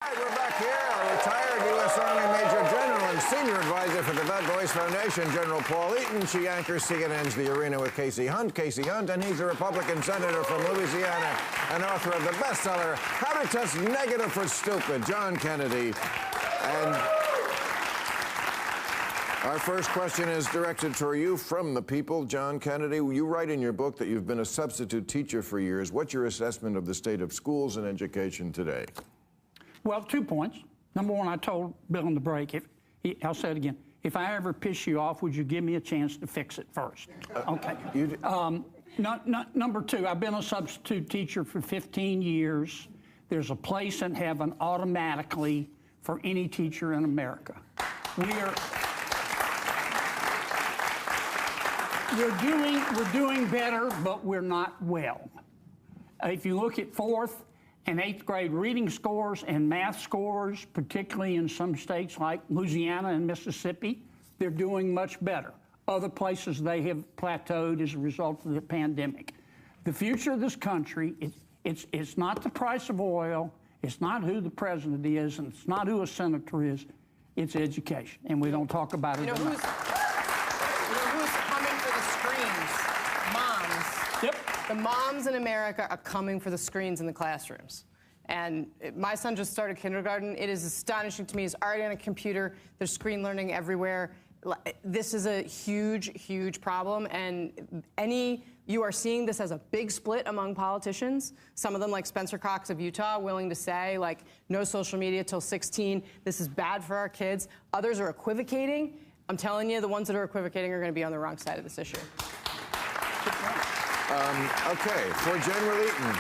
All right, we're back here. Our retired U.S. Army Major General and Senior Advisor for the That Voice Foundation, General Paul Eaton. She anchors CNN's The Arena with Kasie Hunt. Kasie Hunt, and he's a Republican senator from Louisiana and author of the bestseller, How to Test Negative for Stupid, John Kennedy. And our first question is directed to you from the people, John Kennedy. You write in your book that you've been a substitute teacher for years. What's your assessment of the state of schools and education today? Well, 2 points. Number one, I told Bill in the break, I'll say it again, if I ever piss you off, would you give me a chance to fix it first? Okay. Number two, I've been a substitute teacher for 15 years. There's a place in heaven automatically for any teacher in America. We're doing better, but we're not well. If you look at 4th and 8th grade reading scores and math scores, particularly in some states like Louisiana and Mississippi, they're doing much better. Other places they have plateaued as a result of the pandemic. The future of this country, it's not the price of oil, it's not who the president is, and it's not who a senator is, it's education. And we don't talk about it enough. Who's coming for the screens? Moms. Yep. The moms in America are coming for the screens in the classrooms. And my son just started kindergarten. It is astonishing to me. He's already on a computer. There's screen learning everywhere. This is a huge, huge problem. And you are seeing this as a big split among politicians. Some of them, like Spencer Cox of Utah, willing to say, like, no social media till 16. This is bad for our kids. Others are equivocating. I'm telling you, the ones that are equivocating are going to be on the wrong side of this issue. Okay, for General Eaton,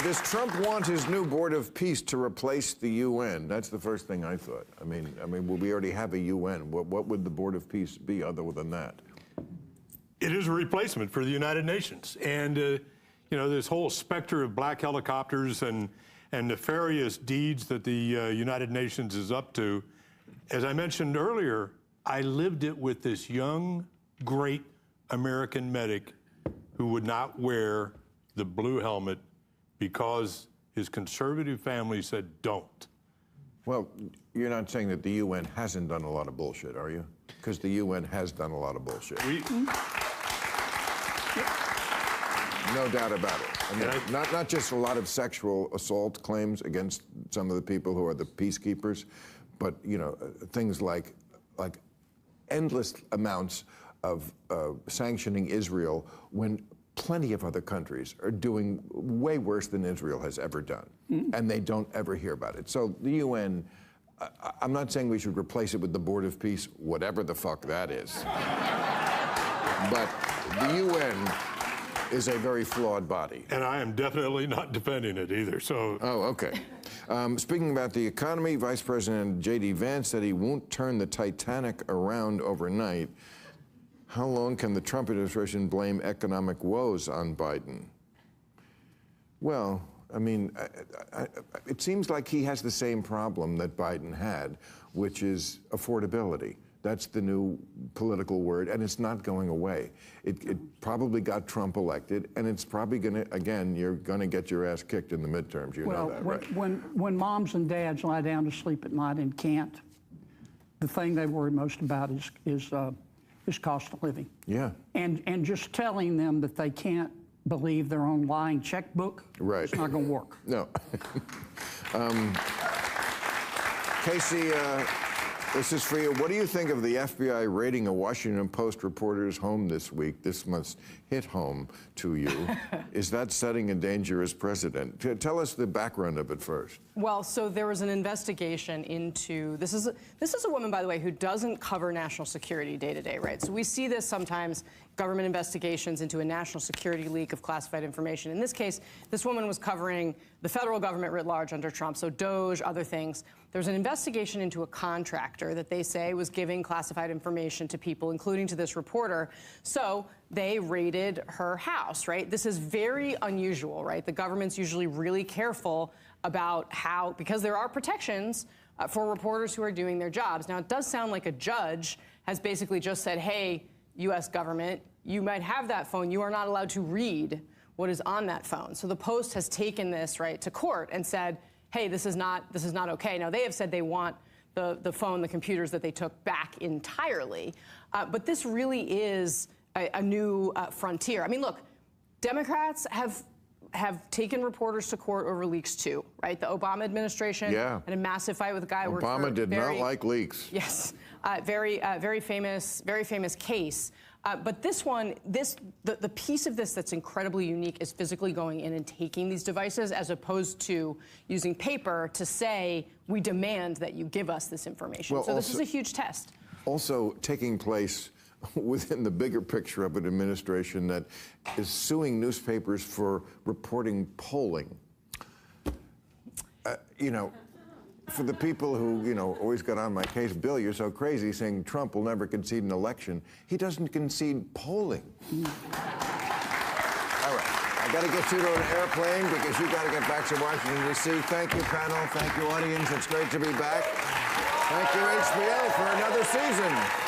does Trump want his new Board of Peace to replace the UN? That's the first thing I thought. I mean, well, we already have a UN. What would the Board of Peace be other than that? It is a replacement for the United Nations. And, you know, this whole specter of black helicopters and nefarious deeds that the United Nations is up to, as I mentioned earlier, I lived it with this young, great American medic who would not wear the blue helmet because his conservative family said don't. Well, you're not saying that the UN hasn't done a lot of bullshit, are you? Because the UN has done a lot of bullshit. No doubt about it. I mean, not just a lot of sexual assault claims against some of the people who are the peacekeepers, but, you know, things like endless amounts of sanctioning Israel when plenty of other countries are doing way worse than Israel has ever done, and they don't ever hear about it. So the UN, I'm not saying we should replace it with the Board of Peace, whatever the fuck that is. But the UN is a very flawed body. And I am definitely not defending it either, so. Oh, okay. Speaking about the economy, Vice President JD Vance said he won't turn the Titanic around overnight. How long can the Trump administration blame economic woes on Biden? Well, I mean, it seems like he has the same problem that Biden had, which is affordability. That's the new political word, and it's not going away. It probably got Trump elected, and it's probably going to, again, you're going to get your ass kicked in the midterms. You know that, right? When moms and dads lie down to sleep at night and can't, the thing they worry most about is cost of living. Yeah. And just telling them that they can't believe their own lying checkbook, right. It's not going to work. No. Kasie, this is for you. What do you think of the FBI raiding a Washington Post reporter's home this week? This must hit home to you. Is that setting a dangerous precedent? Tell us the background of it first. Well, so there was an investigation into, this is a woman, by the way, who doesn't cover national security day to day, right? So we see this sometimes, government investigations into a national security leak of classified information. In this case, this woman was covering the federal government writ large under Trump, so DOJ, other things. There's an investigation into a contractor that they say was giving classified information to people, including to this reporter. So they raided her house, right? This is very unusual, right? The government's usually really careful about how, because there are protections for reporters who are doing their jobs. Now, it does sound like a judge has basically just said, hey, U.S. government, you might have that phone. You are not allowed to read what is on that phone. So the Post has taken this, right, to court and said, hey, this is not okay. Now, they have said they want the phone, the computers that they took back entirely. But this really is a new frontier. I mean, look, Democrats have taken reporters to court over leaks too, right? The Obama administration had a massive fight with a guy. Obama did not like leaks. Yes, very famous case. But this one, the piece of this that's incredibly unique is physically going in and taking these devices, as opposed to using paper to say, we demand that you give us this information. So this is a huge test. Also taking place within the bigger picture of an administration that is suing newspapers for reporting polling. You know, for the people who, you know, always got on my case, Bill, you're so crazy saying Trump will never concede an election. He doesn't concede polling. All right, I got to get you to an airplane because you got to get back to Washington, D.C. Thank you, panel. Thank you, audience. It's great to be back. Thank you, HBO, for another season.